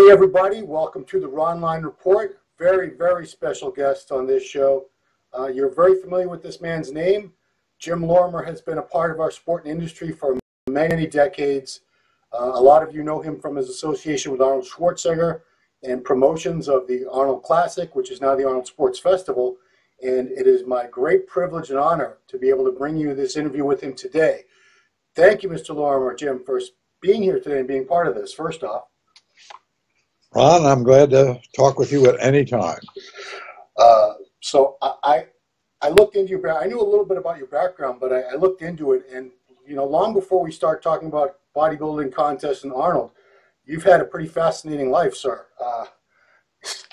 Hey everybody, welcome to the Ronline Report. Very, very special guest on this show. You're very familiar with this man's name. Jim Lorimer has been a part of our sport and industry for many decades. A lot of you know him from his association with Arnold Schwarzenegger and promotions of the Arnold Classic, which is now the Arnold Sports Festival. And it is my great privilege and honor to be able to bring you this interview with him today. Thank you, Mr. Lorimer, Jim, for being here today and being part of this, first off. Ron, I'm glad to talk with you at any time. So I looked into your background. I knew a little bit about your background, but I looked into it, and long before we start talking about bodybuilding contests and Arnold, you've had a pretty fascinating life, sir.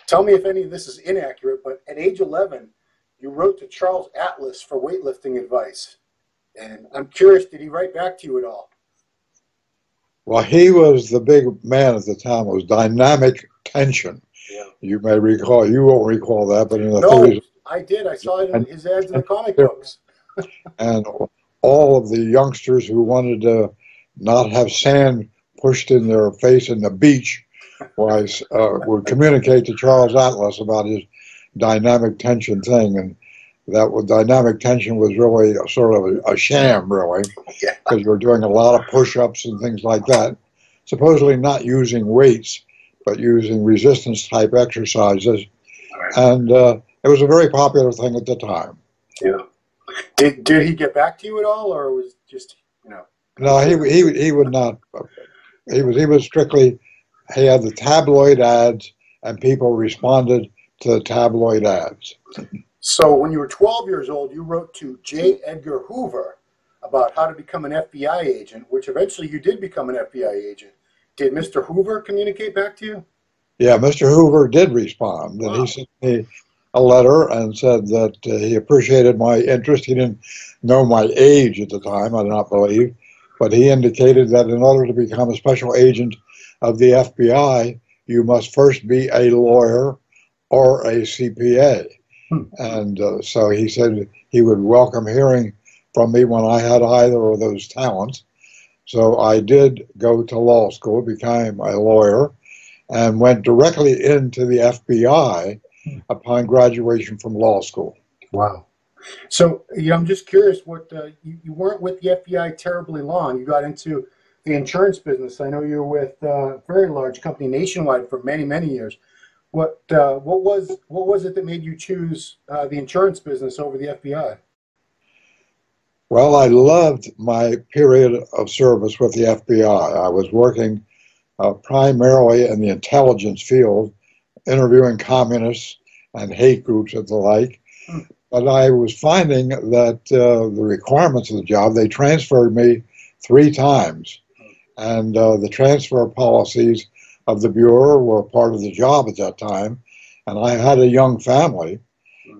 Tell me if any of this is inaccurate, but at age 11, you wrote to Charles Atlas for weightlifting advice, and I'm curious, did he write back to you at all? Well, he was the big man at the time. It was Dynamic Tension. Yeah. You may recall, you won't recall that, but in the No, 30s. I did. I saw it in his ads in the comic books. And all of the youngsters who wanted to not have sand pushed in their face in the beach would communicate to Charles Atlas about his Dynamic Tension thing. And Dynamic Tension was really sort of a sham, really, because you were doing a lot of push-ups and things like that, supposedly not using weights, but using resistance-type exercises. And it was a very popular thing at the time. Yeah. Did he get back to you at all, or was just, No, he would not. He was strictly, he had the tabloid ads, and people responded to the tabloid ads. So when you were 12 years old, you wrote to J. Edgar Hoover about how to become an FBI agent, which eventually you did become an FBI agent. Did Mr. Hoover communicate back to you? Yeah, Mr. Hoover did respond. And he sent me a letter and said that he appreciated my interest. He didn't know my age at the time, I do not believe, but he indicated that in order to become a special agent of the FBI, you must first be a lawyer or a CPA. And so he said he would welcome hearing from me when I had either of those talents. So I did go to law school, became a lawyer, and went directly into the FBI upon graduation from law school. Wow. So I'm just curious, what you weren't with the FBI terribly long. You got into the insurance business. I know you were with a very large company nationwide for many years. What was it that made you choose the insurance business over the FBI? Well, I loved my period of service with the FBI. I was working primarily in the intelligence field, interviewing communists and hate groups and the like. But I was finding that the requirements of the job, they transferred me 3 times. And the transfer policies of the Bureau were part of the job at that time. And I had a young family,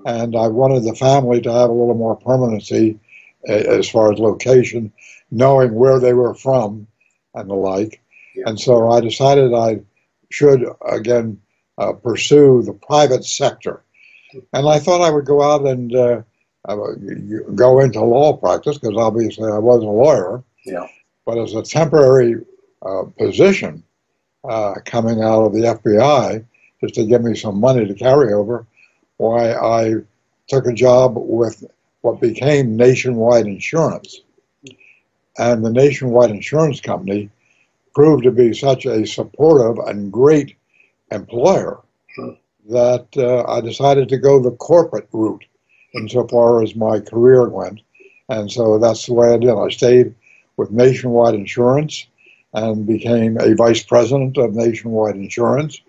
and I wanted the family to have a little more permanency as far as location, knowing where they were from and the like. Yeah. And so I decided I should, again, pursue the private sector. And I thought I would go out and go into law practice, because obviously I was a lawyer. Yeah. But as a temporary position, coming out of the FBI, just to give me some money to carry over, why I took a job with what became Nationwide Insurance. And the Nationwide Insurance Company proved to be such a supportive and great employer that I decided to go the corporate route insofar as my career went. And so that's the way I did. I stayed with Nationwide Insurance and became a vice president of Nationwide Insurance.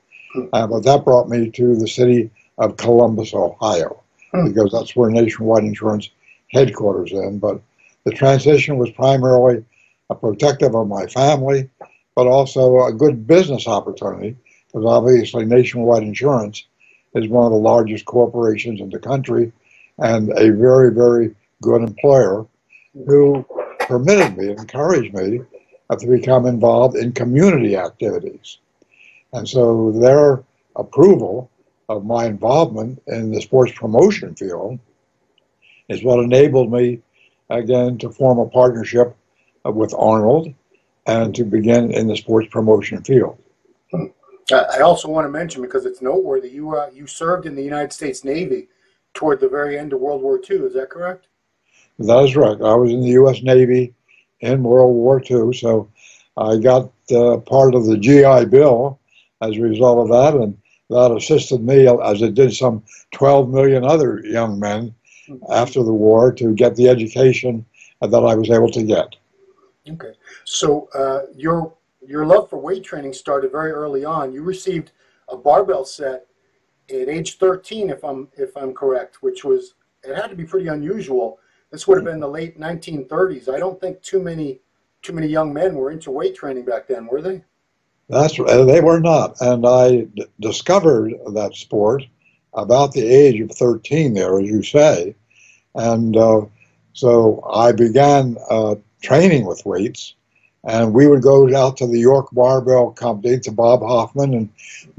But that brought me to the city of Columbus, Ohio, because that's where Nationwide Insurance headquarters is. But the transition was primarily a protective of my family, but also a good business opportunity, because obviously Nationwide Insurance is one of the largest corporations in the country and a very good employer who permitted me, encouraged me to become involved in community activities. And so their approval of my involvement in the sports promotion field is what enabled me, again, to form a partnership with Arnold and to begin in the sports promotion field. I also want to mention, because it's noteworthy, you served in the United States Navy toward the very end of World War II. Is that correct? That is right. I was in the U.S. Navy in World War II, so I got part of the GI Bill as a result of that, and that assisted me, as it did some 12 million other young men after the war, to get the education that I was able to get. Okay. So your love for weight training started very early on. You received a barbell set at age 13, if I'm correct, which was, it had to be pretty unusual. This would have been the late 1930s. I don't think too many young men were into weight training back then, were they? That's they were not, and I discovered that sport about the age of 13 there, as you say, and so I began training with weights, and we would go out to the York Barbell Company, to Bob Hoffman and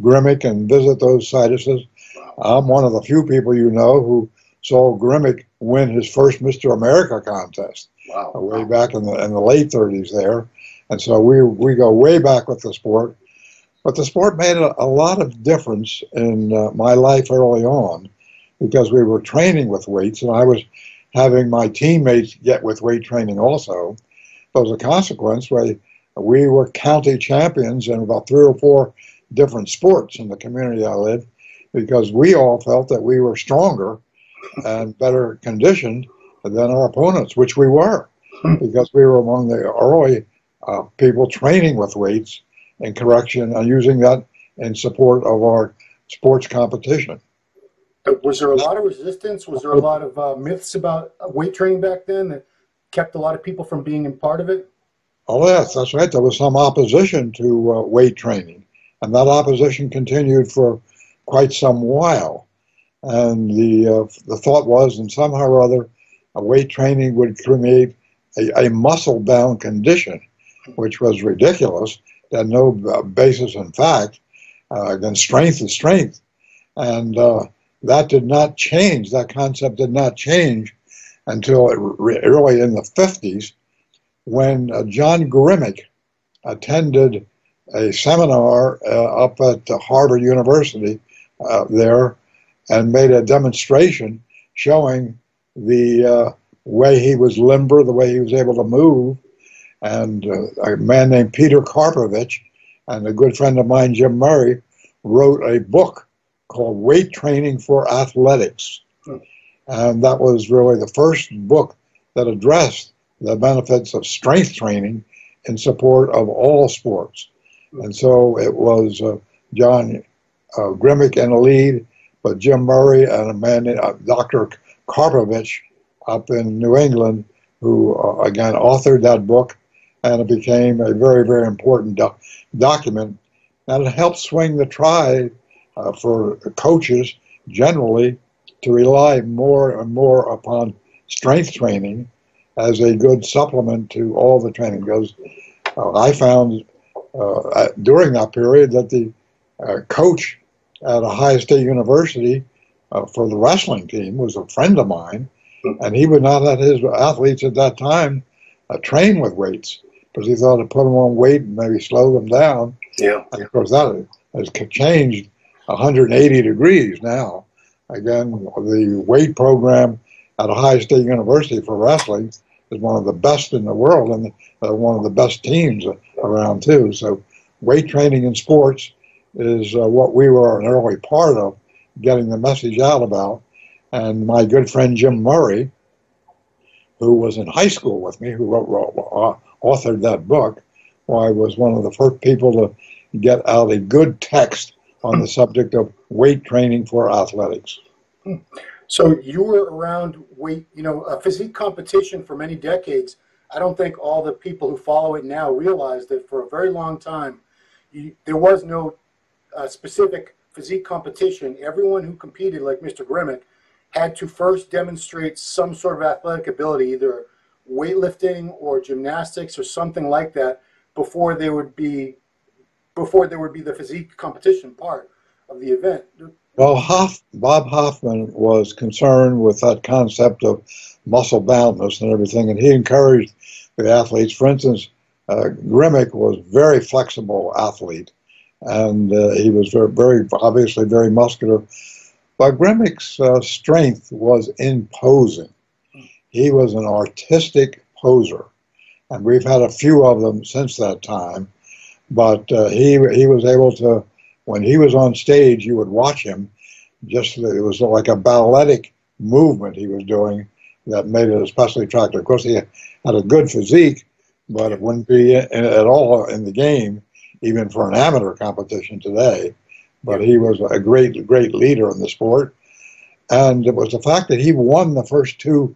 Grimmick, and visit those situses. I'm one of the few people who saw Grimmick win his first Mr. America contest. Wow. Way back in the late 30s there. And so we go way back with the sport. But the sport made a lot of difference in my life early on, because we were training with weights, and I was having my teammates get with weight training also. So as a consequence, we were county champions in about 3 or 4 different sports in the community I lived, because we all felt that we were stronger and better conditioned than our opponents, which we were, because we were among the early people training with weights and correction, and using that in support of our sports competition. Was there a lot of resistance? Was there a lot of myths about weight training back then that kept a lot of people from being a part of it? Oh yes, that's right. There was some opposition to weight training, and that opposition continued for quite some while. And the thought was, and somehow or other, weight training would create a muscle-bound condition, which was ridiculous. It had no basis in fact. Then strength is strength, and that did not change. That concept did not change until early in the 50s, when John Grimmick attended a seminar up at Harvard University there, and made a demonstration showing the way he was limber, the way he was able to move. And a man named Peter Karpovich and a good friend of mine, Jim Murray, wrote a book called Weight Training for Athletics. And that was really the first book that addressed the benefits of strength training in support of all sports. And so it was John Grimmick in the lead, but Jim Murray and a man named Dr. Karpovich up in New England, who again authored that book, and it became a very, very important document. And it helped swing the tide for coaches generally to rely more and more upon strength training as a good supplement to all the training. Because I found during that period that the coach at Ohio State University for the wrestling team was a friend of mine, and he would not let his athletes at that time train with weights, because he thought to put them on weight and maybe slow them down. Yeah. And of course that has changed 180 degrees now. Again, the weight program at Ohio State University for wrestling is one of the best in the world, and one of the best teams around too. So weight training in sports is what we were an early part of getting the message out about. And my good friend Jim Murray, who was in high school with me, who authored that book, was one of the first people to get out a good text on the subject of weight training for athletics. So you were around weight, physique competition for many decades. I don't think all the people who follow it now realize that for a very long time, there was no specific physique competition. Everyone who competed, like Mr. Grimmick, had to first demonstrate some sort of athletic ability, either weightlifting or gymnastics or something like that, before there would be the physique competition part of the event. Well, Bob Hoffman was concerned with that concept of muscle boundness and everything, and he encouraged the athletes. For instance, Grimmick was a very flexible athlete, and he was very obviously very muscular. But Grimmick's strength was in posing. He was an artistic poser, and we've had a few of them since that time. But he was able to, when he was on stage, you would watch him. Just it was like a balletic movement he was doing that made it especially attractive. Of course, he had a good physique, but it wouldn't be at all in the game, even for an amateur competition today. But he was a great leader in the sport. And it was the fact that he won the first two,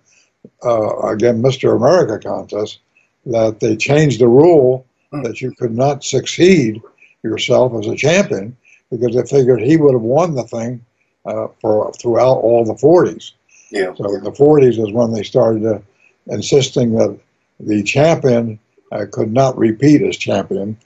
again, Mr. America contests, that they changed the rule that you could not succeed yourself as a champion, because they figured he would have won the thing throughout all the 40s. Yeah. So in the 40s is when they started insisting that the champion could not repeat as champion.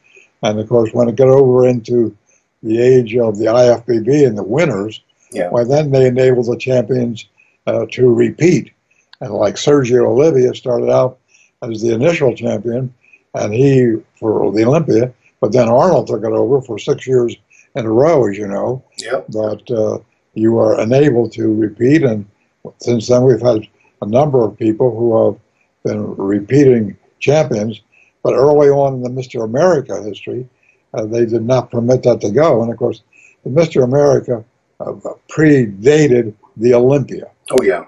And of course, when it got over into the age of the IFBB and the winners, well, then they enabled the champions to repeat. And like Sergio Olivia started out as the initial champion, and he for the Olympia, but then Arnold took it over for 6 years in a row, as you know. Yep. But you are enabled to repeat, and since then we've had a number of people who have been repeating champions. But early on in the Mr. America history, they did not permit that to go. And of course, the Mr. America predated the Olympia. Oh, yeah.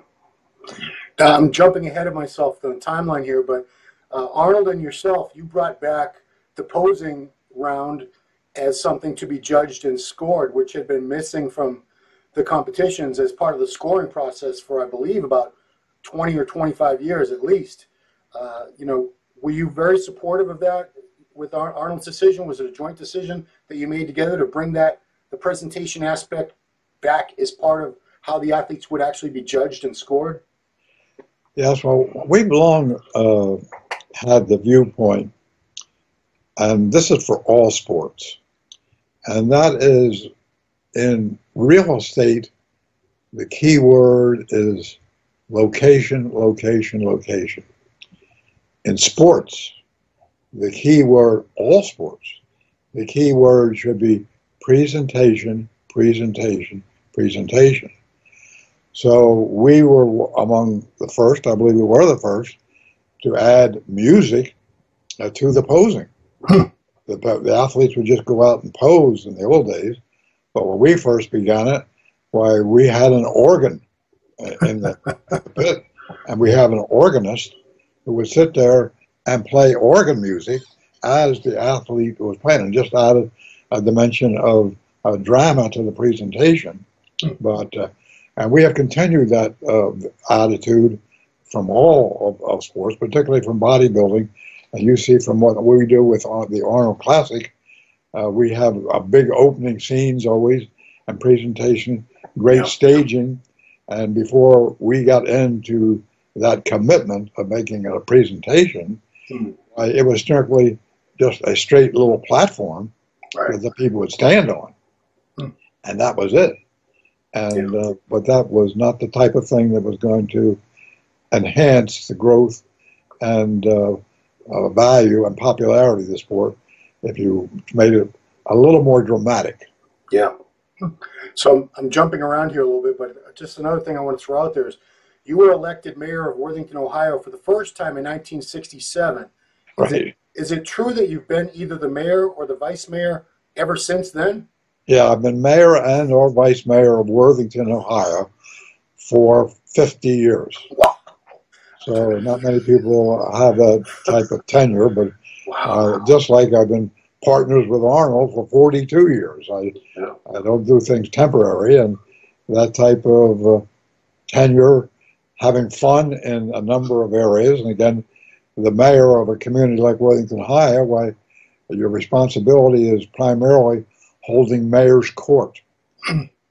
I'm jumping ahead of myself on the timeline here, but Arnold and yourself, you brought back the posing round as something to be judged and scored, which had been missing from the competitions as part of the scoring process for, I believe, about 20 or 25 years at least. Were you very supportive of that with Arnold's decision? Was it a joint decision that you made together to bring the presentation aspect back as part of how the athletes would actually be judged and scored? Yes, well, we've long had the viewpoint, and this is for all sports, and that is in real estate, the key word is location, location, location. In sports, the key word, all sports, the key word should be presentation, presentation, presentation. So we were among the first, I believe we were the first, to add music to the posing. The athletes would just go out and pose in the old days, but when we first began it, why, we had an organ in the pit, and we have an organist who would sit there and play organ music as the athlete was playing, and just added a dimension of drama to the presentation. But and we have continued that attitude from all of sports, particularly from bodybuilding. And you see from what we do with the Arnold Classic, we have a big opening scenes always, and presentation, great staging. And before we got into that commitment of making a presentation, it was strictly just a straight little platform that the people would stand on. And that was it. And but that was not the type of thing that was going to enhance the growth and value and popularity of the sport if you made it a little more dramatic. Yeah. So I'm jumping around here a little bit, but just another thing I want to throw out there is you were elected mayor of Worthington, Ohio for the first time in 1967. Is it true that you've been either the mayor or the vice mayor ever since then? Yeah, I've been mayor and or vice mayor of Worthington, Ohio for 50 years. Wow. So not many people have that type of tenure, but just like I've been partners with Arnold for 42 years. I don't do things temporary, and that type of tenure, having fun in a number of areas. And again, the mayor of a community like Worthington, Ohio, why your responsibility is primarily holding mayor's court.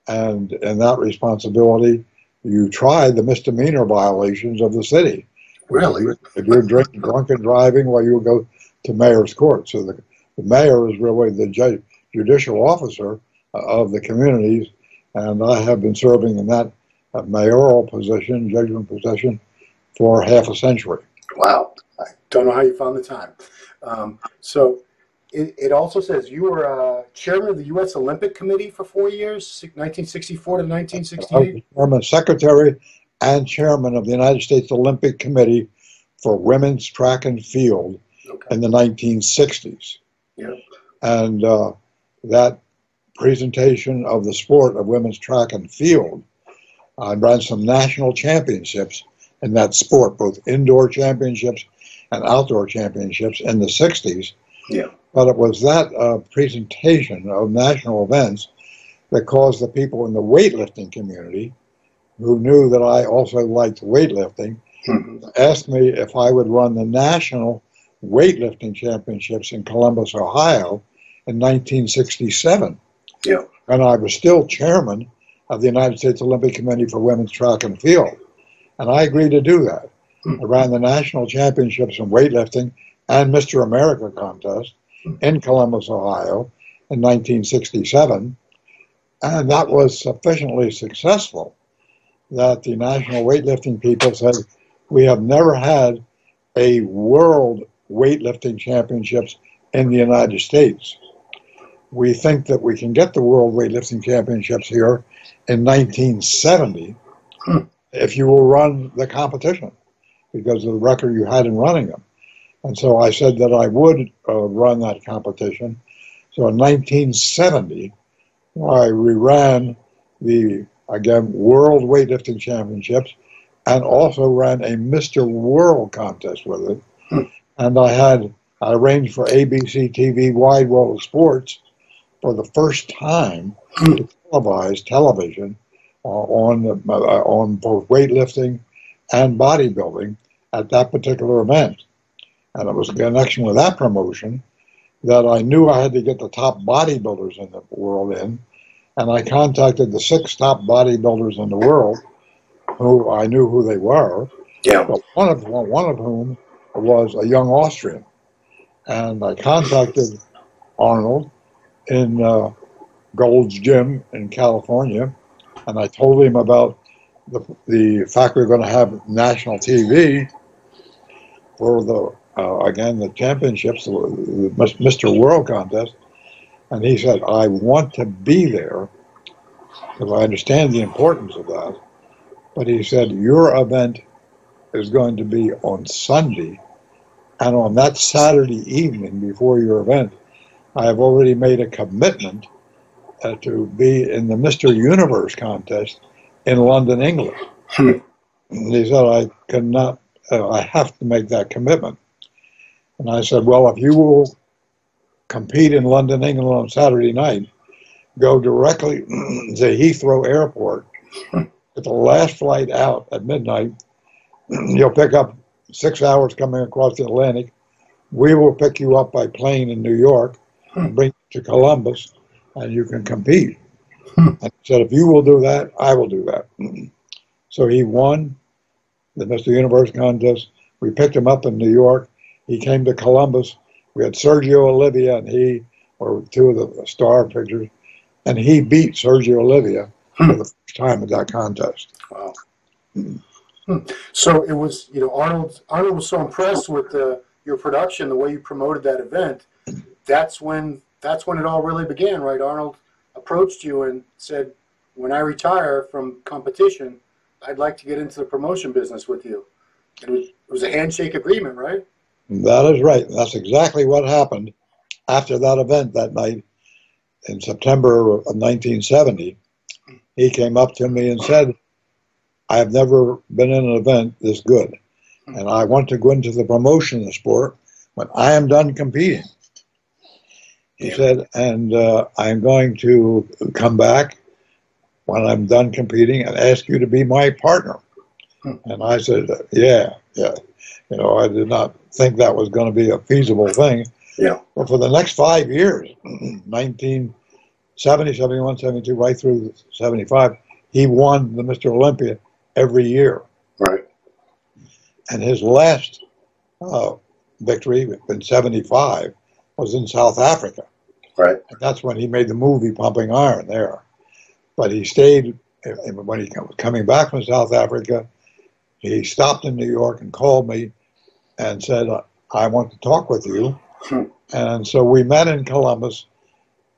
And in that responsibility, you try the misdemeanor violations of the city. Really? If you're drunken driving, well, you'll go to mayor's court. So the mayor is really the judicial officer of the communities, and I have been serving in that mayoral position, judgment position, for half a century. Wow. I don't know how you found the time. So it also says you were chairman of the U.S. Olympic Committee for 4 years, 1964 to I 1968. was chairman, secretary, and chairman of the United States Olympic Committee for women's track and field in the 1960s. Yeah. And that presentation of the sport of women's track and field, I ran some national championships in that sport, both indoor championships and outdoor championships in the 60s. Yeah. But it was that presentation of national events that caused the people in the weightlifting community, who knew that I also liked weightlifting, asked me if I would run the national weightlifting championships in Columbus, Ohio in 1967. Yeah. And I was still chairman of the United States Olympic Committee for women's track and field. And I agreed to do that. I ran the national championships in weightlifting and Mr. America contest in Columbus, Ohio in 1967. And that was sufficiently successful that the national weightlifting people said, we have never had a world weightlifting championships in the United States. We think that we can get the world weightlifting championships here in 1970 if you will run the competition because of the record you had in running them. And so I said that I would run that competition. So in 1970, I reran the, again, World Weightlifting Championships and also ran a Mr. World contest with it. And I arranged for ABC TV Wide World of Sports for the first time to televise television on both weightlifting and bodybuilding at that particular event. And it was in connection with that promotion that I knew I had to get the top bodybuilders in the world in. And I contacted the 6 top bodybuilders in the world who I knew who they were. Yeah. But one of whom was a young Austrian. And I contacted Arnold in Gold's Gym in California. And I told him about the fact we were going to have national TV for the, again, the championships, the Mr. World contest. And he said, I want to be there because I understand the importance of that. But he said, your event is going to be on Sunday. And on that Saturday evening before your event, I have already made a commitment to be in the Mr. Universe contest in London, England. And he said, I cannot, I have to make that commitment. And I said, well, if you will compete in London, England on Saturday night, go directly to Heathrow Airport at the last flight out at midnight. You'll pick up 6 hours coming across the Atlantic. We will pick you up by plane in New York and bring you to Columbus, and you can compete. And he said, if you will do that, I will do that. So he won the Mr. Universe contest. We picked him up in New York. He came to Columbus. We had Sergio Olivia and he were 2 of the star pictures. And he beat Sergio Olivia for the first time at that contest. Wow. So it was, you know, Arnold was so impressed with your production, the way you promoted that event. That's when it all really began, right? Arnold approached you and said, when I retire from competition, I'd like to get into the promotion business with you. It was a handshake agreement, right? That is right. That's exactly what happened after that event that night in September of 1970. He came up to me and said, I have never been in an event this good, and I want to go into the promotion of the sport when I am done competing. He said, and I'm going to come back when I'm done competing and ask you to be my partner. And I said, yeah. You know, I did not think that was going to be a feasible thing. Yeah. But for the next 5 years, 1970, 71, 72, right through 75, he won the Mr. Olympia every year. Right. And his last victory in 75 was in South Africa. Right. And that's when he made the movie Pumping Iron there. But he stayed, when he was coming back from South Africa, he stopped in New York and called me and said, I want to talk with you And so we met in Columbus,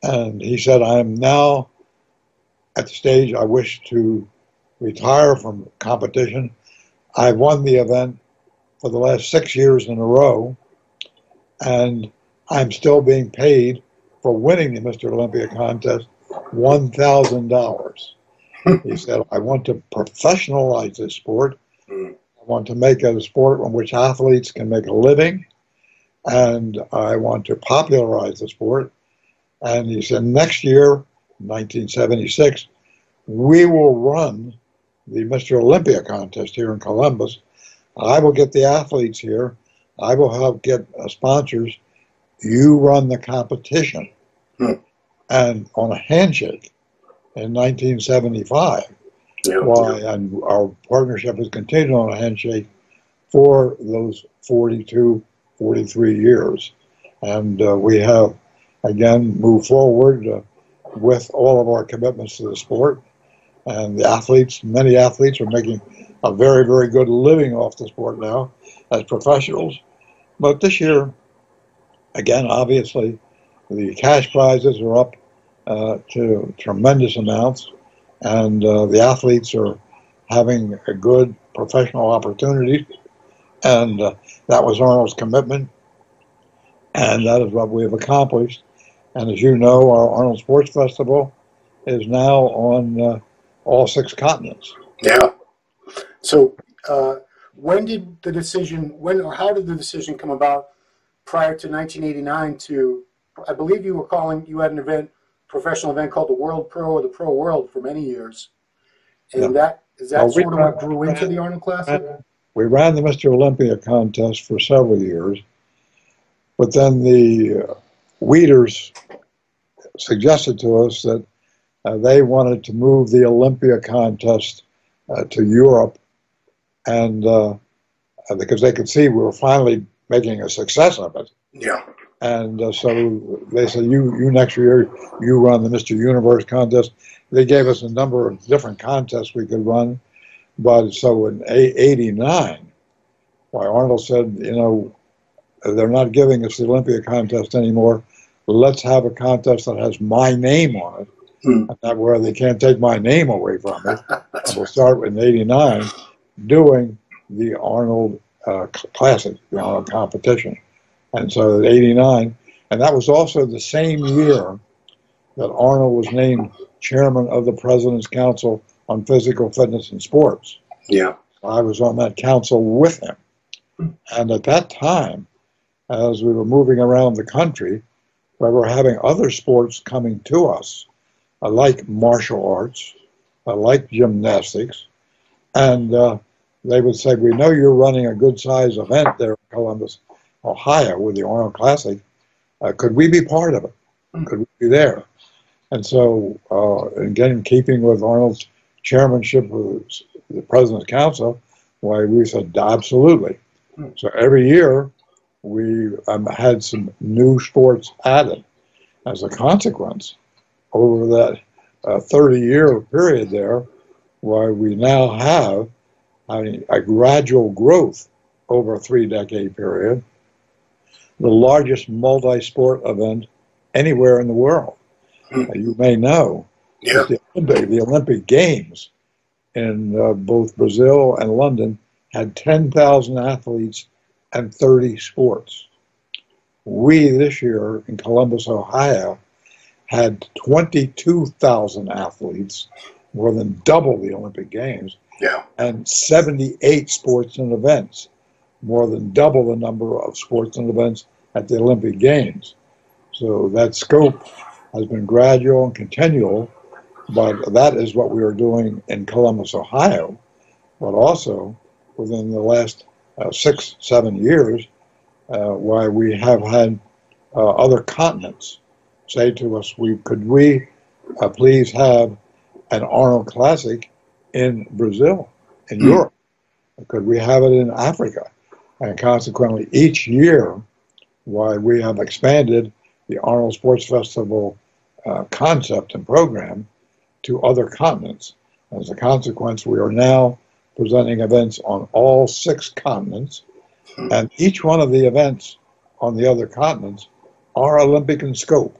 and he said, I am now at the stage I wish to retire from competition. I won the event for the last 6 years in a row, and I'm still being paid for winning the Mr. Olympia contest $1,000. He said, I want to professionalize this sport. I want to make it a sport in which athletes can make a living, and I want to popularize the sport. And he said, next year, 1976, we will run the Mr. Olympia contest here in Columbus. I will get the athletes here. I will help get sponsors. You run the competition. And on a handshake in 1975, and our partnership has continued on a handshake for those 42, 43 years. And we have, again, moved forward with all of our commitments to the sport. And the athletes, many athletes are making a very, very good living off the sport now as professionals. But this year, again, obviously, the cash prizes are up to tremendous amounts, and the athletes are having a good professional opportunity. And that was Arnold's commitment, and that is what we have accomplished. And as you know, our Arnold Sports Festival is now on all 6 continents. Yeah. So when did the decision, or how did the decision come about prior to 1989 to, I believe you had an event, professional event called the World Pro or the Pro World for many years. And that sort of what grew into the Arnold Classic? We ran the Mr. Olympia contest for several years, but then the Weeders suggested to us that they wanted to move the Olympia contest to Europe, and because they could see we were finally making a success of it. Yeah. And so they said, you next year, you run the Mr. Universe contest. They gave us a number of different contests we could run. But so in '89, Arnold said, they're not giving us the Olympia contest anymore. Let's have a contest that has my name on it. And that where they can't take my name away from it. We'll start in '89 doing the Arnold Classic, the Arnold competition. And so '89, and that was also the same year that Arnold was named chairman of the President's Council on Physical Fitness and Sports. Yeah. I was on that council with him. And at that time, as we were moving around the country, we were having other sports coming to us, like martial arts, like gymnastics, and they would say, we know you're running a good-sized event there in Columbus, Ohio, with the Arnold Classic. Could we be part of it? Could we be there? And so, again, in keeping with Arnold's chairmanship of the President's Council, we said, absolutely. So every year, we had some new sports added. As a consequence, over that 30-year period there, we now have a gradual growth over a 3-decade period, the largest multi-sport event anywhere in the world. You may know that the Olympic Games in both Brazil and London had 10,000 athletes and 30 sports. We, this year in Columbus, Ohio, had 22,000 athletes, more than double the Olympic Games, and 78 sports and events, more than double the number of sports and events at the Olympic Games. So that scope has been gradual and continual, but that is what we are doing in Columbus, Ohio. But also, within the last 6-7 years, why we have had other continents say to us, could we please have an Arnold Classic in Brazil, in Europe? Could we have it in Africa? And consequently, each year, why we have expanded the Arnold Sports Festival concept and program to other continents. As a consequence, we are now presenting events on all 6 continents, and each one of the events on the other continents are Olympic in scope.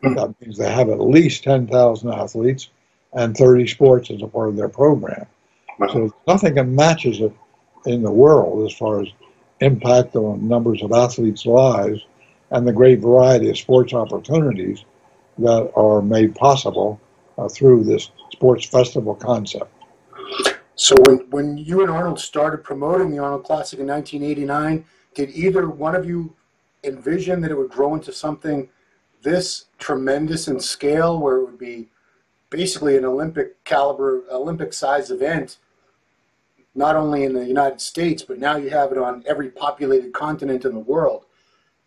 That means they have at least 10,000 athletes and 30 sports as a part of their program. So nothing that matches it in the world as far as impact on numbers of athletes' lives and the great variety of sports opportunities that are made possible through this sports festival concept. So when you and Arnold started promoting the Arnold Classic in 1989, did either one of you envision that it would grow into something this tremendous in scale, where it would be basically an Olympic caliber, Olympic size event, not only in the United States, but now you have it on every populated continent in the world?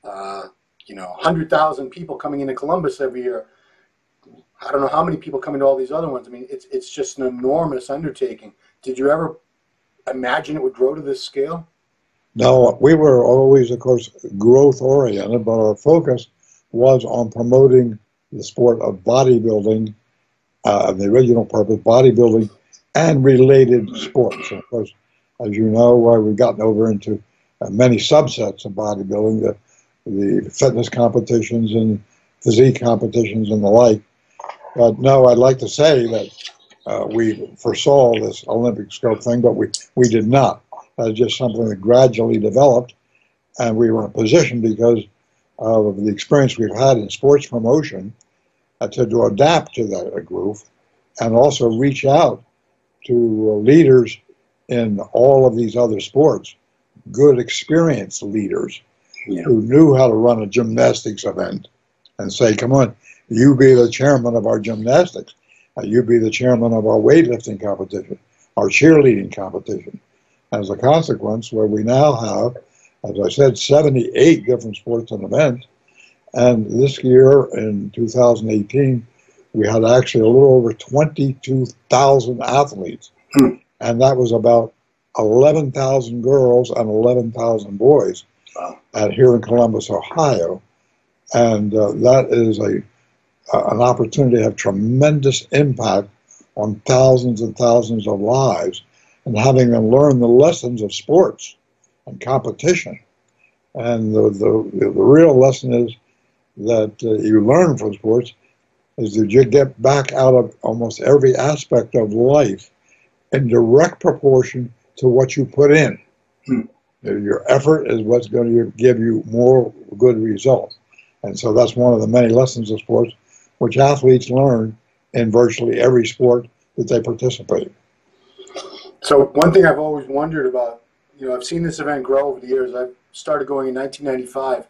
100,000 people coming into Columbus every year. I don't know how many people come into all these other ones. I mean, it's just an enormous undertaking. Did you ever imagine it would grow to this scale? No, we were always, of course, growth oriented, but our focus was on promoting the sport of bodybuilding, the original purpose, bodybuilding and related sports. And of course, as you know, we've gotten over into many subsets of bodybuilding, the fitness competitions and physique competitions and the like. But no, I'd like to say that we foresaw this Olympic scope thing, but we did not. That's just something that gradually developed, and we were in a position because of the experience we've had in sports promotion to adapt to that groove and also reach out to leaders in all of these other sports, good experienced leaders who knew how to run a gymnastics event and say, come on, you be the chairman of our gymnastics, you be the chairman of our weightlifting competition, our cheerleading competition. As a consequence, where we now have, as I said, 78 different sports and events, and this year in 2018, we had actually a little over 22,000 athletes, and that was about 11,000 girls and 11,000 boys here in Columbus, Ohio, and that is an opportunity to have tremendous impact on thousands and thousands of lives, and having them learn the lessons of sports and competition. And the real lesson is that you learn from sports is that you get back out of almost every aspect of life in direct proportion to what you put in. Your effort is what's going to give you more good results. And so that's one of the many lessons of sports which athletes learn in virtually every sport that they participate in. So one thing I've always wondered about, I've seen this event grow over the years. I started going in 1995,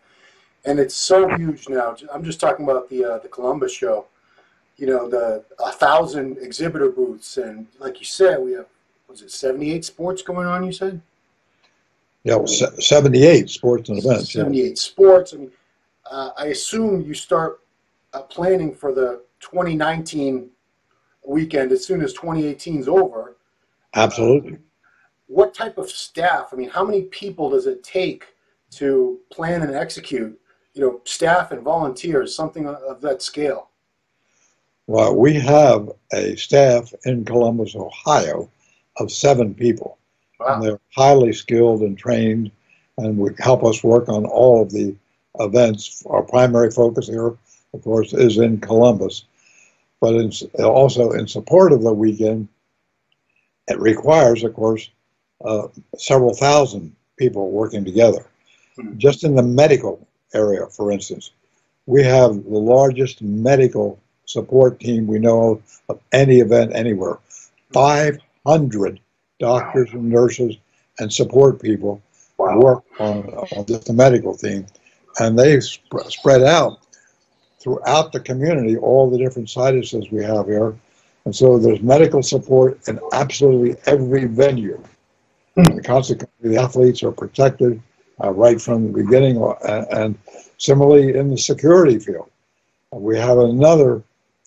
and it's so huge now. I'm just talking about the Columbus show. The 1,000 exhibitor booths, and like you said, we have, was it 78 sports going on, you said? Yeah, 78 sports and events. 78 sports. I mean, I assume you start planning for the 2019 weekend as soon as 2018 is over. Absolutely. What type of staff? I mean, how many people does it take to plan and execute, staff and volunteers, something of that scale? Well, we have a staff in Columbus, Ohio of 7 people. Wow. And they're highly skilled and trained and would help us work on all of the events. Our primary focus here, of course, is in Columbus. But it's also in support of the weekend, it requires, of course, several thousand people working together. Just in the medical area, for instance, we have the largest medical support team we know of any event anywhere. 500 doctors and nurses and support people work on just the medical team. And they spread out throughout the community, all the different situses we have here. And so there's medical support in absolutely every venue. And consequently, the athletes are protected right from the beginning, and similarly in the security field. We have another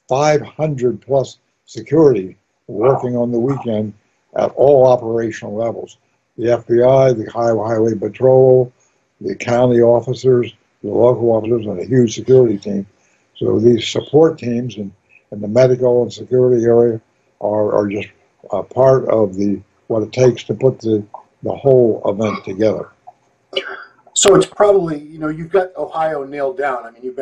500 plus security working on the weekend at all operational levels. The FBI, the Highway Patrol, the county officers, the local officers, and a huge security team. So these support teams in the medical and security area are just a part of what it takes to put the whole event together. So it's probably, you've got Ohio nailed down. I mean, you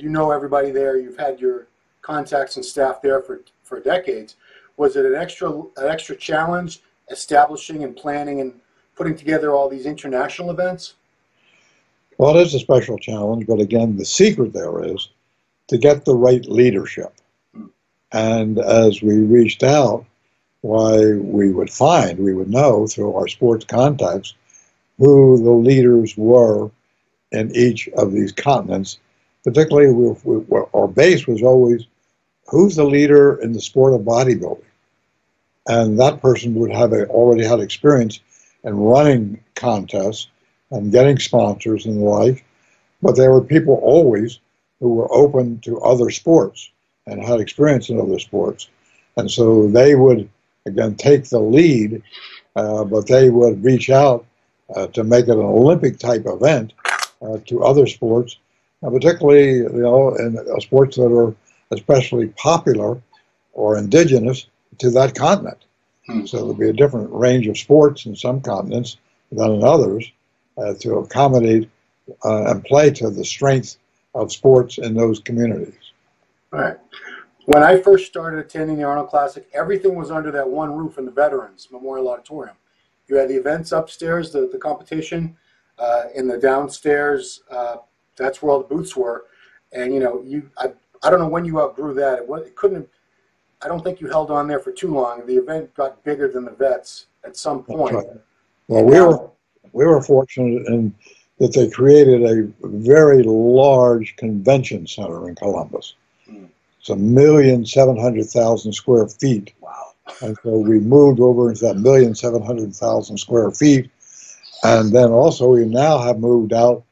know everybody there. You've had your contacts and staff there for decades. Was it an extra challenge establishing and planning and putting together all these international events? Well, it is a special challenge, but again, the secret there is to get the right leadership. And as we reached out, we would know through our sports contacts who the leaders were in each of these continents. Particularly, our base was always, who's the leader in the sport of bodybuilding? And that person would have already had experience in running contests and getting sponsors and the like. But there were people always who were open to other sports and had experience in other sports. And so they would, again, take the lead, but they would reach out to make it an Olympic-type event to other sports, particularly, in sports that are especially popular or indigenous to that continent. So there'll be a different range of sports in some continents than in others to accommodate and play to the strength of sports in those communities. All right. When I first started attending the Arnold Classic, everything was under that one roof in the Veterans Memorial Auditorium. You had the events upstairs, the competition, in the downstairs. That's where all the booths were. And I don't know when you outgrew that. It couldn't have, I don't think you held on there for too long. The event got bigger than the vets at some point. That's right. Well, we were fortunate in that they created a very large convention center in Columbus. It's 1,700,000 square feet. Wow. And so we moved over into that 1,700,000 square feet. And then also we now have moved out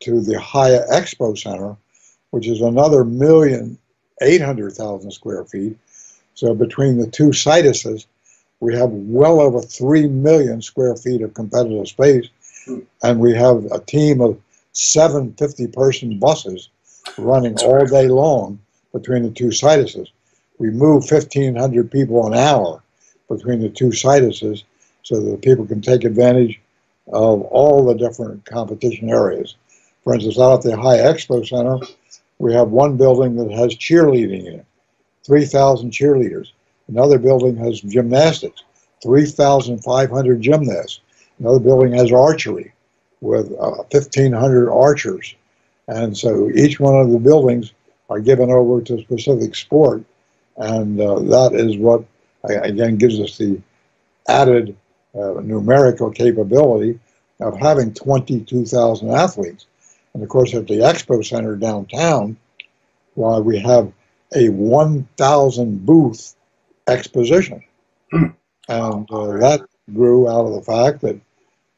to the Haya Expo Center, which is another 1,800,000 square feet. So between the two situses, we have well over 3 million square feet of competitive space. And we have a team of 7 50-person buses running all day long between the two situses. We move 1,500 people an hour between the two situses so that people can take advantage of all the different competition areas. For instance, out at the High Expo Center, we have one building that has cheerleading in it, 3,000 cheerleaders. Another building has gymnastics, 3,500 gymnasts. Another building has archery with 1,500 archers. And so each one of the buildings are given over to a specific sport. And that is what, again, gives us the added numerical capability of having 22,000 athletes. And of course, at the Expo Center downtown, while we have a 1,000 booth exposition. And that grew out of the fact that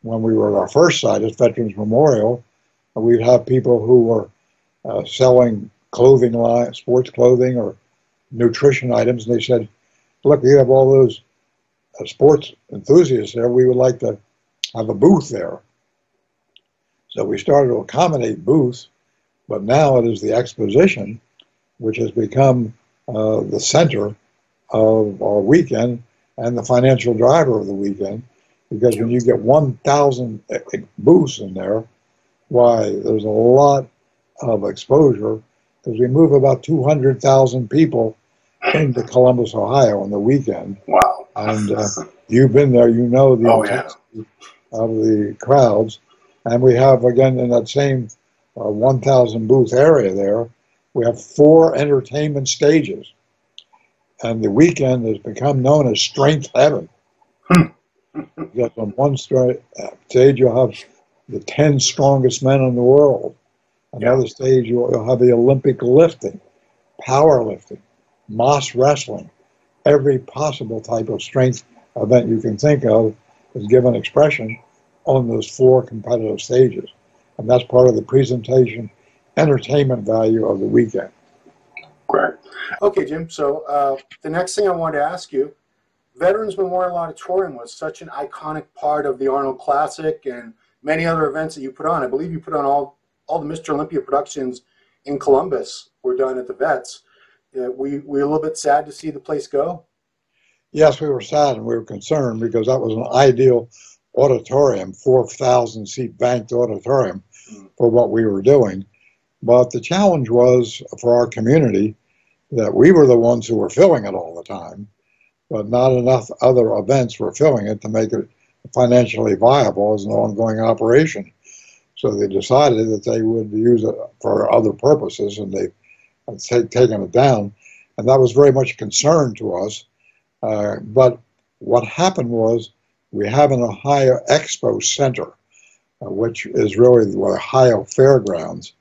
when we were at our first site at Veterans Memorial, we'd have people who were selling clothing line, sports clothing or nutrition items, and they said, look, we have all those sports enthusiasts there. We would like to have a booth there. So we started to accommodate booths, but now it is the exposition, which has become the center of our weekend and the financial driver of the weekend. Because when you get 1,000 booths in there, why, there's a lot of exposure, because we move about 200,000 people into Columbus, Ohio on the weekend. Wow. And you've been there, you know the intensity of the crowds. And we have, again, in that same 1,000 booth area there, we have 4 entertainment stages. And the weekend has become known as Strength Heaven. Because on one stage you'll have the 10 strongest men in the world. Another stage you'll have the Olympic lifting, powerlifting, Moss wrestling. Every possible type of strength event you can think of is given expression on those 4 competitive stages. And that's part of the presentation entertainment value of the weekend. Great. Okay, Jim, so the next thing I wanted to ask you, Veterans Memorial Auditorium was such an iconic part of the Arnold Classic and many other events that you put on. I believe you put on all the Mr. Olympia productions in Columbus were done at the Vets. We were a little bit sad to see the place go. Yes, we were sad and we were concerned because that was an ideal auditorium, 4,000 seat banked auditorium for what we were doing. But the challenge was for our community that we were the ones who were filling it all the time, but not enough other events were filling it to make it financially viable as an ongoing operation. So they decided that they would use it for other purposes, and they've taken it down. And that was very much a concern to us. But what happened was we have an Ohio Expo Center, which is really the Ohio Fairgrounds.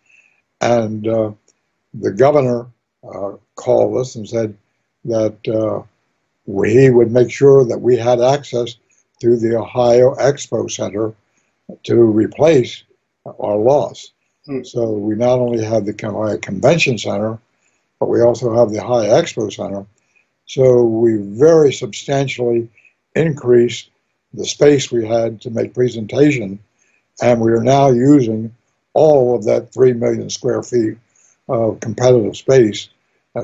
And the governor called us and said that he would make sure that we had access to the Ohio Expo Center to replace our loss. So we not only have the Ohio Convention Center, but we also have the Ohio Expo Center. So we very substantially increased the space we had to make presentation, and we are now using all of that 3 million square feet of competitive space.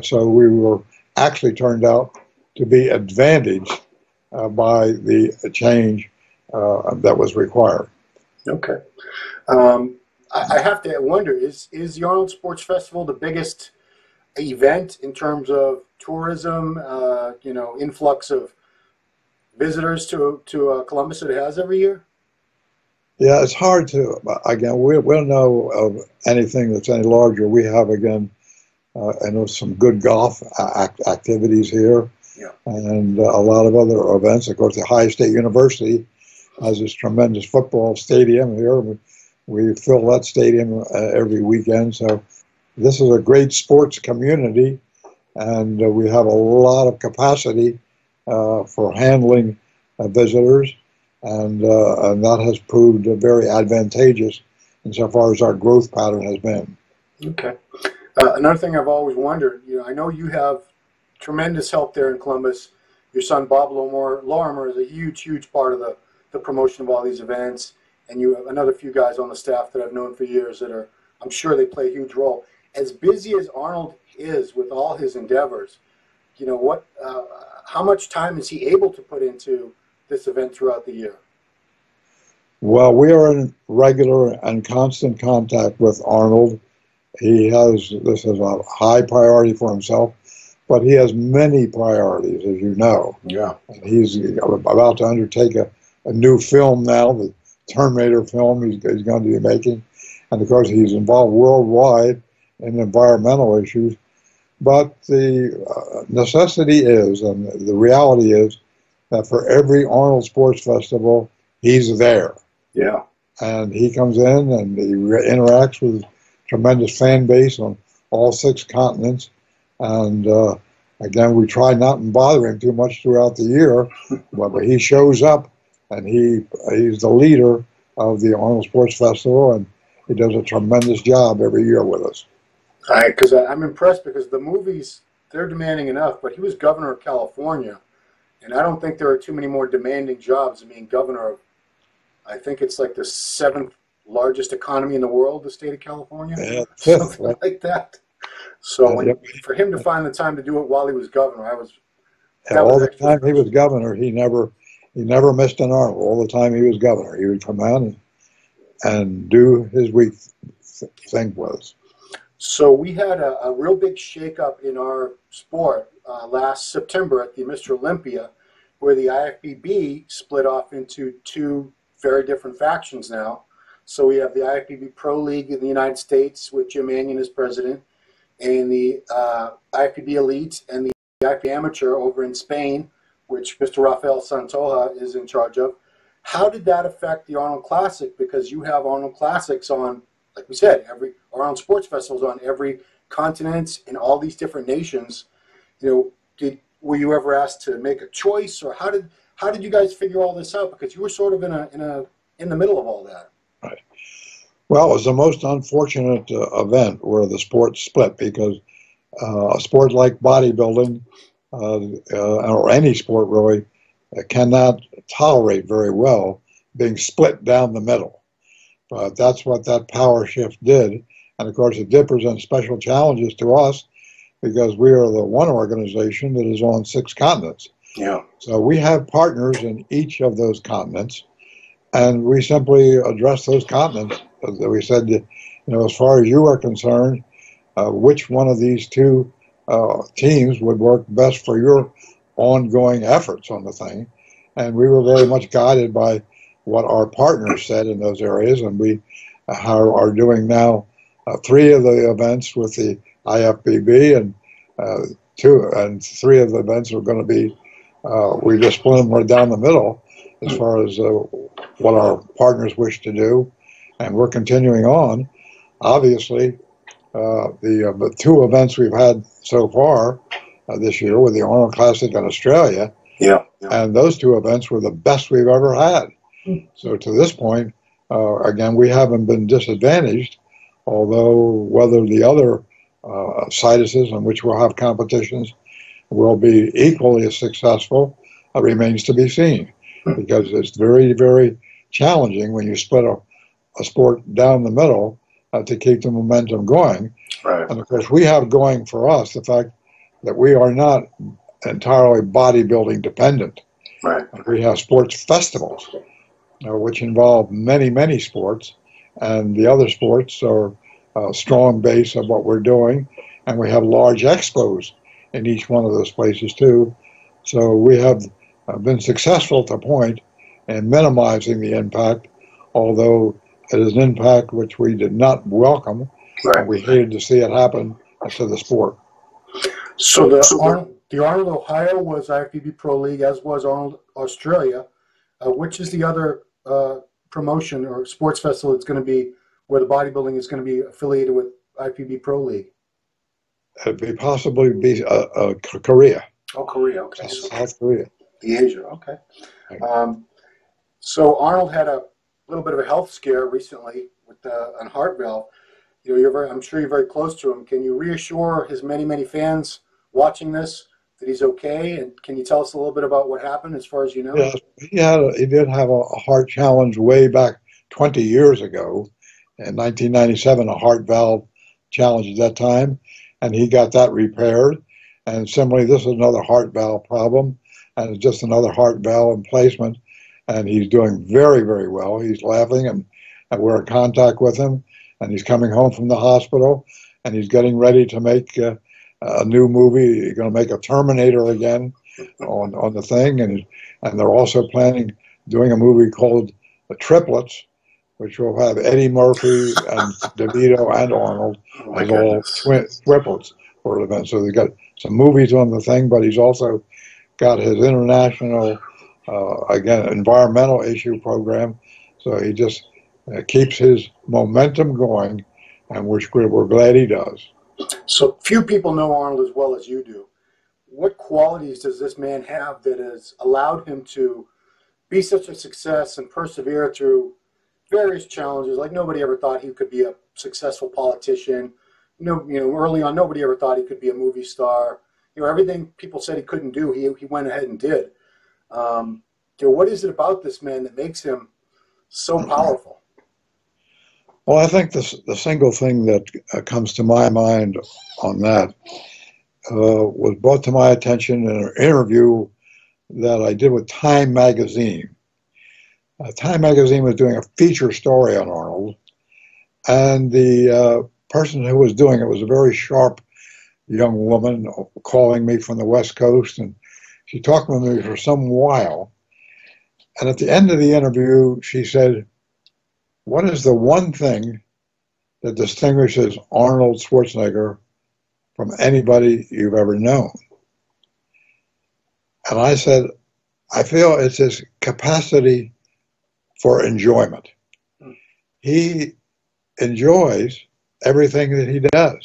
So we were actually turned out to be advantaged by the change that was required. Okay. I have to wonder, is the Arnold Sports Festival the biggest event in terms of tourism, influx of visitors to Columbus that it has every year? Yeah, it's hard to, again, we don't know of anything that's any larger. We have, again, I know some good golf activities here, yeah, and a lot of other events. Of course, the Ohio State University has this tremendous football stadium here. We fill that stadium every weekend. So this is a great sports community, and we have a lot of capacity for handling visitors, and that has proved very advantageous insofar as our growth pattern has been. Okay. Another thing I've always wondered, I know you have tremendous help there in Columbus. Your son Bob Lorimer is a huge part of the promotion of all these events, and you have another few guys on the staff that I've known for years that are, I'm sure they play a huge role. As busy as Arnold is with all his endeavors, how much time is he able to put into this event throughout the year? Well, we are in regular and constant contact with Arnold. This is a high priority for himself, but he has many priorities, as you know. Yeah. And he's about to undertake a new film now, the Terminator film he's going to be making. And of course, he's involved worldwide in environmental issues. But the necessity is, and the reality is, that for every Arnold Sports Festival, he's there. Yeah. And he comes in and he interacts with a tremendous fan base on all 6 continents. And again, we try not to bother him too much throughout the year, but he shows up, and he's the leader of the Arnold Sports Festival, and he does a tremendous job every year with us. Because I'm impressed, because the movies, they're demanding enough, but he was governor of California, and I don't think there are too many more demanding jobs than being governor of, I think it's like the 7th largest economy in the world, the state of California, Yeah, something like that. So for him to find the time to do it while he was governor, all the time he was governor, he never missed an Arnold. All the time he was governor, he would come out and do his week thing with us. So we had a real big shakeup in our sport last September at the Mr. Olympia, where the IFBB split off into 2 very different factions now. So we have the IFBB Pro League in the United States with Jim Mannion as president, and the IFBB Elite and the IFBB Amateur over in Spain, which Mr. Rafael Santoja is in charge of. How did that affect the Arnold Classic? Because you have Arnold Classics on, like we said, Arnold Sports Festivals on every continent in all these different nations. Were you ever asked to make a choice, or how did you guys figure all this out? Because you were sort of in the middle of all that. Right. Well, it was the most unfortunate event where the sport split, because a sport like bodybuilding, or any sport really, cannot tolerate very well being split down the middle. But that's what that power shift did. And of course, it did present special challenges to us, because we are the one organization that is on 6 continents. Yeah. So we have partners in each of those continents, And we simply addressed those continents. We said, you know, as far as you are concerned, which one of these two teams would work best for your ongoing efforts on the thing. And we were very much guided by what our partners said in those areas. And we are doing now 3 of the events with the IFBB, and 3 of the events are going to be, we just split them right down the middle as far as what our partners wish to do. And we're continuing on. Obviously, the 2 events we've had so far this year were the Arnold Classic in Australia. Yeah. And those 2 events were the best we've ever had. So to this point, again, we haven't been disadvantaged, although whether the other sites in which we'll have competitions will be equally as successful remains to be seen, because it's very, very challenging when you split a sport down the middle to keep the momentum going. Right. And of course, we have going for us the fact that we are not entirely bodybuilding dependent. Right. We have sports festivals, which involve many, many sports, and the other sports are a strong base of what we're doing. And we have large expos in each one of those places too. So we have been successful to point in minimizing the impact, although it is an impact which we did not welcome. Right. And we hated to see it happen to the sport. So the Arnold Ohio was IFBB Pro League, as was Arnold Australia. Which is the other promotion or sports festival that's going to be where the bodybuilding is going to be affiliated with IFBB Pro League? It'd be possibly be Korea. Oh, Korea. Okay. South Korea. The Asia. Okay. So Arnold had a little bit of a health scare recently with an heart valve. You know, I'm sure you're very close to him. Can you reassure his many, many fans watching this that he's okay? And can you tell us a little bit about what happened, as far as you know? Yes, he did have a heart challenge way back 20 years ago. In 1997, a heart valve challenge at that time, and he got that repaired. And similarly, this is another heart valve problem, and it's just another heart valve placement. And he's doing very, very well. He's laughing, and we're in contact with him, and he's coming home from the hospital, and he's getting ready to make a new movie. He's going to make a Terminator again on the thing, and they're also planning doing a movie called The Triplets, which will have Eddie Murphy and DeVito and Arnold as all triplets for the event. So they've got some movies on the thing, but he's also got his international, again, environmental issue program. So he just keeps his momentum going, and we're glad he does. So few people know Arnold as well as you do. What qualities does this man have that has allowed him to be such a success and persevere through various challenges? Like, nobody ever thought he could be a successful politician. Early on, nobody ever thought he could be a movie star. Everything people said he couldn't do, he went ahead and did. What is it about this man that makes him so powerful? Well, I think the single thing that comes to my mind on that was brought to my attention in an interview that I did with Time magazine. Time magazine was doing a feature story on Arnold, and the person who was doing it was a very sharp young woman calling me from the West Coast, and she talked with me for some while. And at the end of the interview, she said, "What is the one thing that distinguishes Arnold Schwarzenegger from anybody you've ever known?" And I said, "I feel it's his capacity for enjoyment. He enjoys everything that he does.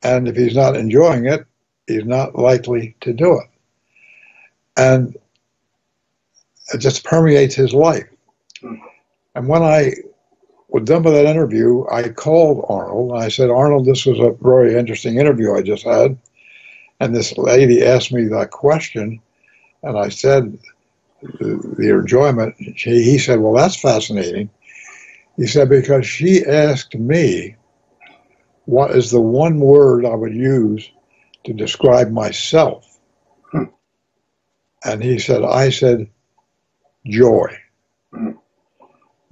And if he's not enjoying it, he's not likely to do it. And it just permeates his life." And when I was done with that interview, I called Arnold, and I said, "Arnold, this was a very interesting interview I just had. And this lady asked me that question, and I said, the enjoyment." He said, "Well, that's fascinating." He said, "Because she asked me what is the one word I would use to describe myself." And he said, "I said, joy."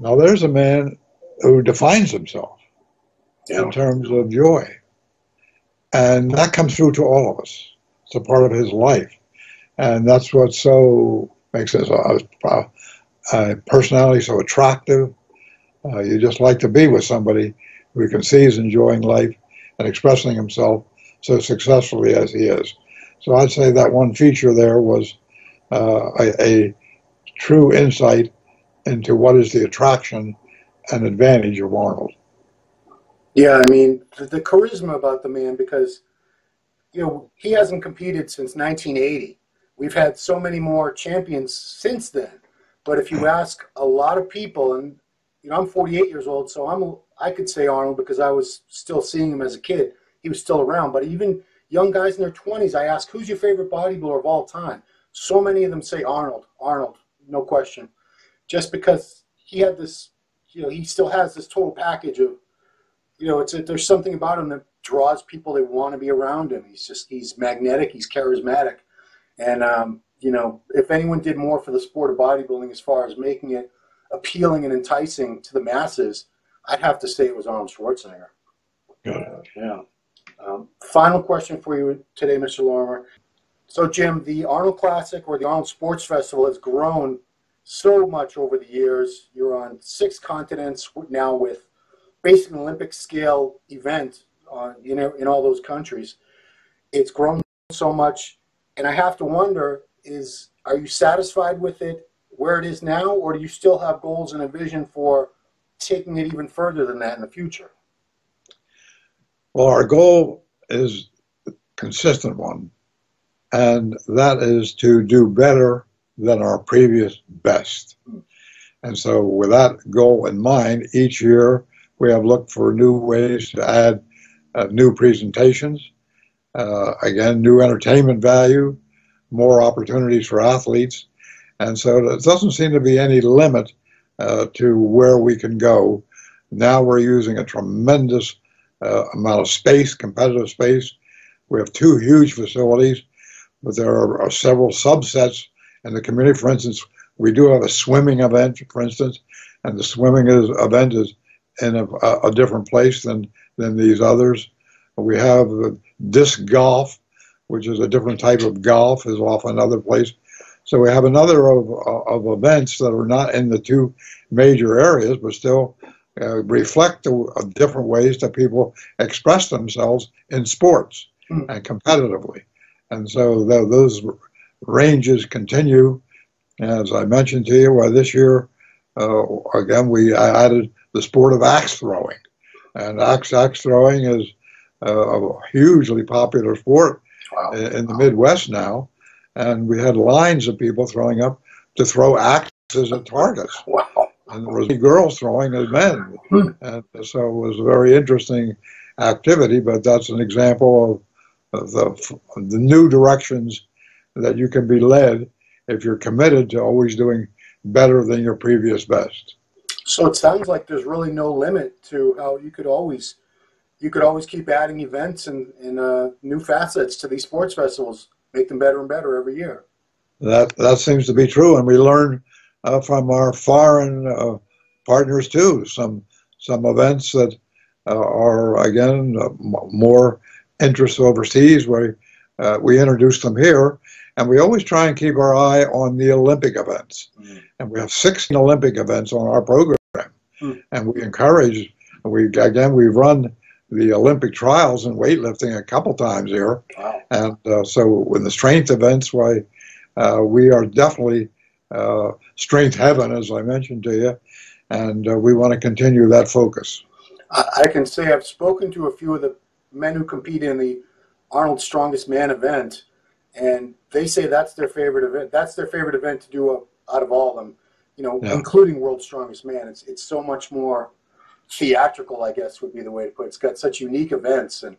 Now there's a man who defines himself in terms of joy. And that comes through to all of us. It's a part of his life. And that's what so makes his personality so attractive. You just like to be with somebody who you can see is enjoying life and expressing himself so successfully as he is. So I'd say that one feature there was a true insight into what is the attraction and advantage of Arnold. Yeah, I mean, the charisma about the man, because, you know, he hasn't competed since 1980. We've had so many more champions since then. But if you ask a lot of people, and, you know, I'm 48 years old, so I could say Arnold because I was still seeing him as a kid. He was still around. But even young guys in their 20s, I ask, who's your favorite bodybuilder of all time? So many of them say Arnold, no question. Just because he had this, you know, he still has this total package of, you know, there's something about him that draws people that want to be around him. He's magnetic, he's charismatic. And, you know, if anyone did more for the sport of bodybuilding as far as making it appealing and enticing to the masses, I'd have to say it was Arnold Schwarzenegger. Yeah. Final question for you today, Mr. Lorimer. So, Jim, the Arnold Classic or the Arnold Sports Festival has grown so much over the years. You're on 6 continents now with basically an Olympic scale event in all those countries. It's grown so much, and I have to wonder, are you satisfied with it where it is now, or do you still have goals and a vision for taking it even further than that in the future? Well, our goal is a consistent one, and that is to do better than our previous best. And so with that goal in mind, each year we have looked for new ways to add new presentations, again, new entertainment value, more opportunities for athletes. And so there doesn't seem to be any limit to where we can go. Now we're using a tremendous amount of space, competitive space. We have 2 huge facilities, but there are several subsets in the community. For instance, we do have a swimming event, for instance, and the swimming event is in a different place than these others. We have disc golf, which is a different type of golf, is off another place. So we have another of events that are not in the 2 major areas, but still reflect the different ways that people express themselves in sports and competitively. And so those ranges continue. As I mentioned to you, this year, again, we added the sport of axe throwing. And axe throwing is a hugely popular sport in the Midwest now. And we had lines of people throwing up to throw axes at targets. Wow. And there was girls throwing as men. And so it was a very interesting activity, but that's an example of the new directions that you can be led if you're committed to always doing better than your previous best. So it sounds like there's really no limit to how you could always keep adding events and new facets to these sports festivals, make them better and better every year. That seems to be true, and we learn from our foreign partners too. Some events that are again more interest overseas, where we introduce them here, and we always try and keep our eye on the Olympic events. And we have 16 Olympic events on our program, and we encourage. We've run the Olympic trials in weightlifting a couple times here, and so in the strength events, we are definitely strength heaven, as I mentioned to you, and we want to continue that focus. I can say I've spoken to a few of the men who compete in the Arnold Strongest Man event, and they say that's their favorite event. That's their favorite event to do out of all of them, including World's Strongest Man. It's so much more theatrical, I guess would be the way to put it. It's got such unique events, and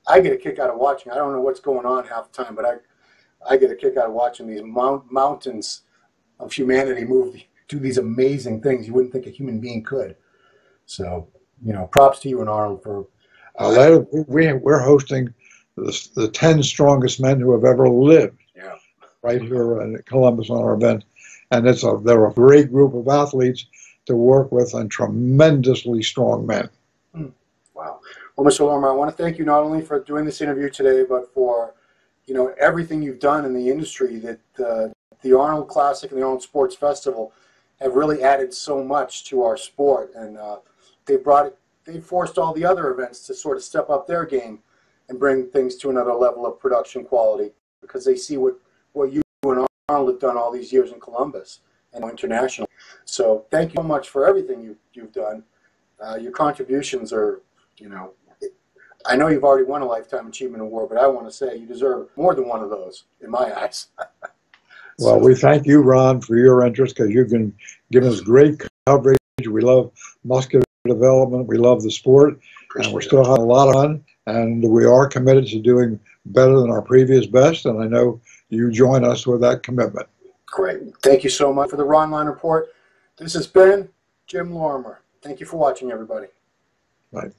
I get a kick out of watching. I don't know what's going on half the time, but I get a kick out of watching these mountains of humanity do these amazing things you wouldn't think a human being could. So, props to you and Arnold for. We're hosting the 10 strongest men who have ever lived. Right here in Columbus on our event, and they're a great group of athletes, to work with and tremendously strong men. Wow. Well, Mr. Lorimer, I want to thank you not only for doing this interview today, but for, you know, everything you've done in the industry. That the Arnold Classic and the Arnold Sports Festival have really added so much to our sport, and they forced all the other events to sort of step up their game and bring things to another level of production quality, because they see what you and Arnold have done all these years in Columbus and international. So thank you so much for everything you've done. Your contributions are, you know, I know you've already won a Lifetime Achievement Award, but I want to say you deserve more than one of those in my eyes. Well, we thank you, Ron, for your interest, because you can give us great coverage. We love muscular development. We love the sport, and we're still having a lot of fun. And we are committed to doing better than our previous best, and I know you join us with that commitment. Great. Thank you so much for the Ronline Report. This has been Jim Lorimer. Thank you for watching, everybody. Bye.